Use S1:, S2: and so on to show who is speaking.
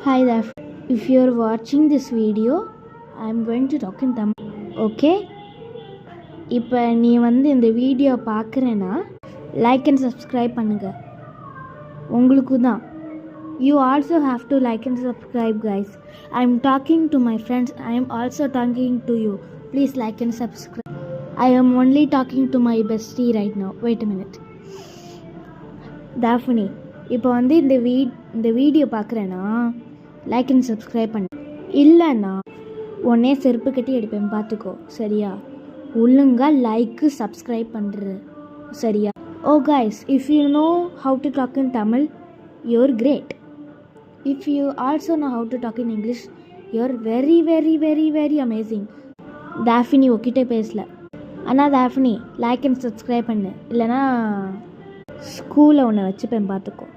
S1: Hi there. If you're watching this video, I'm going to talk in Tamil. Okay? இப்போ நீ இந்த video பார்க்குறேன்னா like and subscribe பண்ணுங்க. உங்களுக்கு தான். You also have to like and subscribe, guys. I'm talking to my friends. I am also talking to you. Please like and subscribe. I am only talking to my bestie right now. Wait a minute. Daphne, இப்போ இந்த video பார்க்குறேன்னா like and subscribe பண்ணு. இல்லைன்னா உடனே செருப்பு கட்டி எடுப்பேன், பார்த்துக்கோ. சரியா? ஒழுங்காக லைக்கு சப்ஸ்கிரைப் பண்ணுறது. சரியா? Oh guys, if you know how to talk in Tamil, you're great. If you also know how to talk in English, you're very very very very amazing. தாஃபினி உக்கிட்டே பேசல. ஆனால் தாஃபினி லைக் அண்ட் சப்ஸ்கிரைப் பண்ணு, இல்லைனா ஸ்கூலில் ஒன்று வச்சுப்பேன், பார்த்துக்கோ.